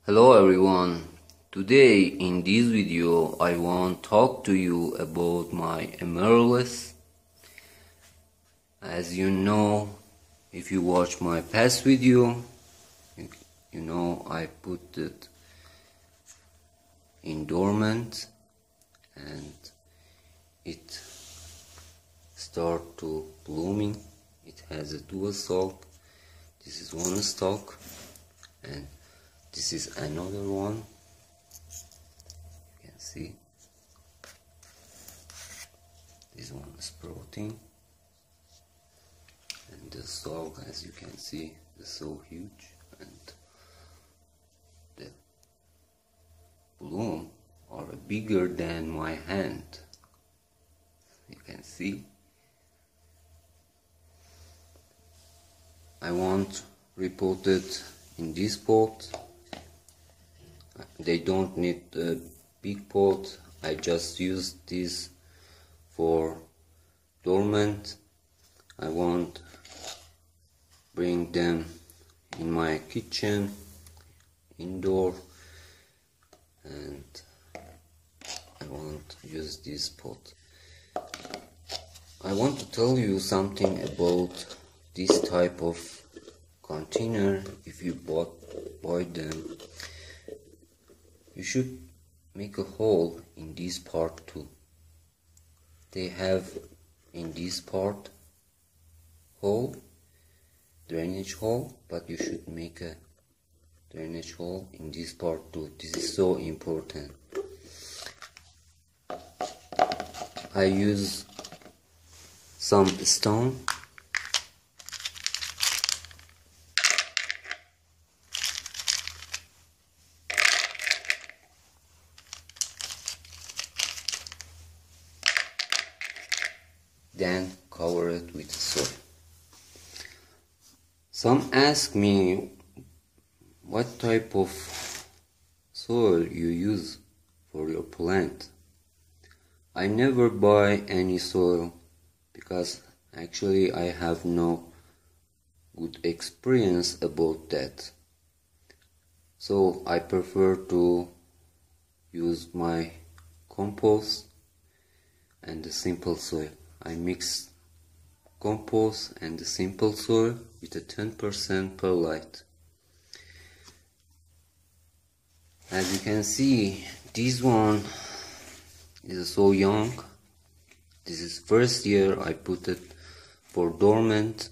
Hello everyone. Today in this video I want to talk to you about my amaryllis. As you know, if you watch my past video, you know I put it in dormant and it start to blooming. It has a dual stalk. This is one stalk and this is another one. You can see this one is sprouting, and the stalk, as you can see, is so huge, and the bloom are bigger than my hand. You can see. I want repot it in this pot. They don't need a big pot. I just use this for dormant. I want bring them in my kitchen indoor, and I want use this pot. I want to tell you something about this type of container. If you buy them, you should make a hole in this part too. They have in this part hole, drainage hole, but you should make a drainage hole in this part too. This is so important. I use some stone. Then cover it with soil. Some ask me what type of soil you use for your plant. I never buy any soil because actually I have no good experience about that. So I prefer to use my compost and the simple soil. I mix compost and the simple soil with a 10% perlite. As you can see, this one is so young. This is first year I put it for dormant.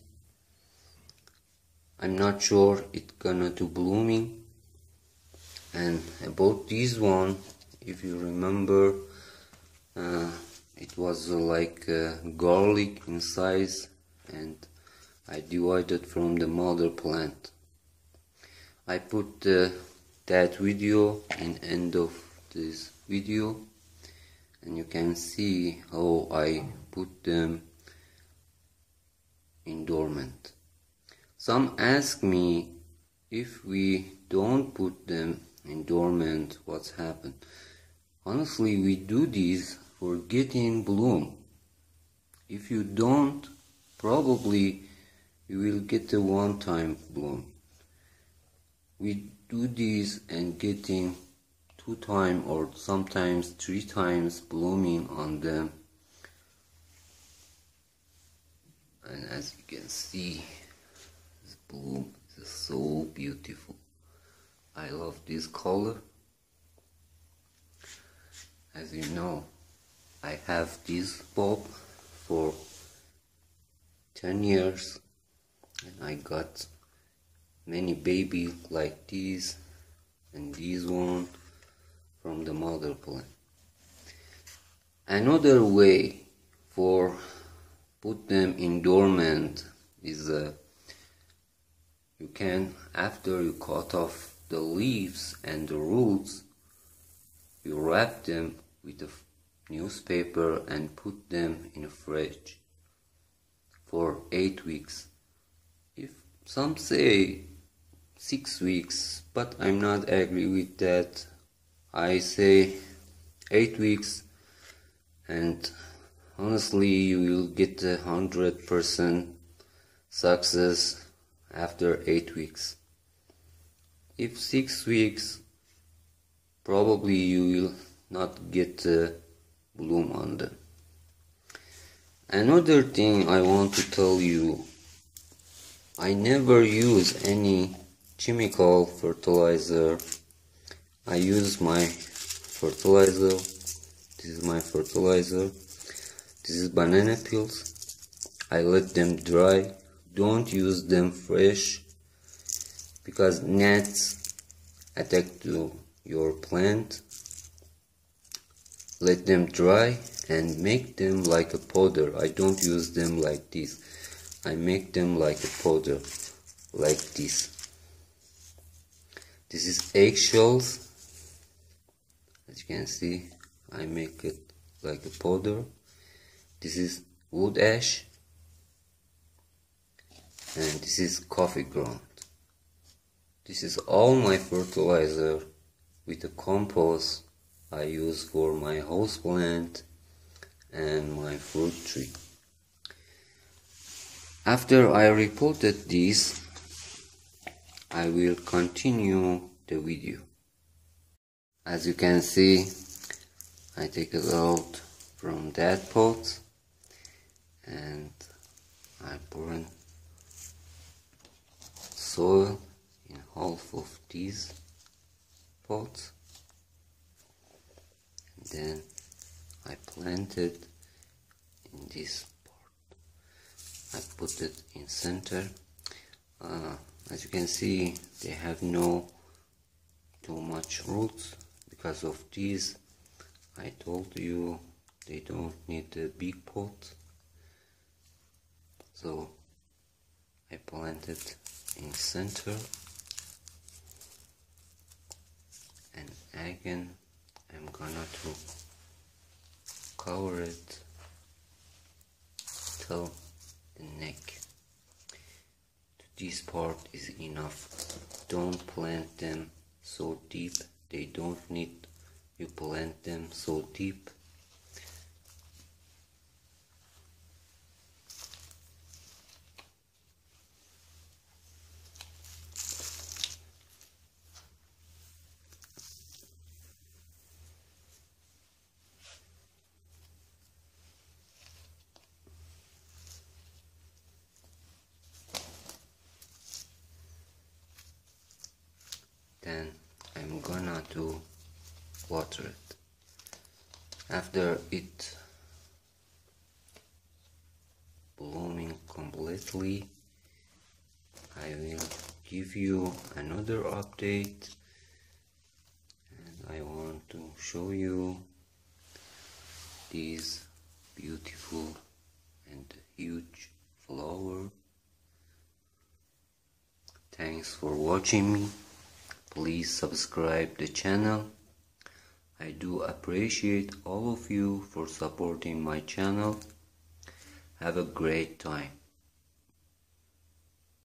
I'm not sure it's gonna do blooming. And about this one, if you remember, it was like garlic in size, and I divided from the mother plant. I put that video in end of this video, and you can see how I put them in dormant. Some ask me, if we don't put them in dormant, what's happened? Honestly, we do this for getting bloom. If you don't, probably you will get a one-time bloom. We do this and getting 2 times or sometimes 3 times blooming on them. And as you can see, this bloom is so beautiful. I love this color. As you know, I have this bulb for 10 years, and I got many babies like these and this one from the mother plant. Another way for put them in dormant is you can, after you cut off the leaves and the roots, you wrap them with a newspaper and put them in a fridge for 8 weeks. If some say 6 weeks, but I'm not agree with that. I say 8 weeks, and honestly you will get 100% success after 8 weeks. if 6 weeks, probably you will not get a bloom on them. Another thing I want to tell you, I never use any chemical fertilizer. I use my fertilizer. This is my fertilizer. This is banana peels. I let them dry. Don't use them fresh because gnats attack to your plant. Let them dry and make them like a powder. I don't use them like this. I make them like a powder, like this. This is eggshells. As you can see, I make it like a powder. This is wood ash. And this is coffee ground. This is all my fertilizer with the compost I use for my house plant and my fruit tree. After I reported this, I will continue the video. As you can see, I take it out from that pot and I pour in soil in half of these pots, and then I plant it in this pot. I put it in center. As you can see, they have no too much roots. Because of these, I told you they don't need a big pot, so I plant it in center, and again I'm gonna to cover it till the neck. This part is enough. Don't plant them so deep. They don't need you plant them so deep. Then I'm gonna to water it. After it blooming completely, I will give you another update, and I want to show you this beautiful and huge flower. Thanks for watching me. Please subscribe the channel. I do appreciate all of you for supporting my channel. Have a great time.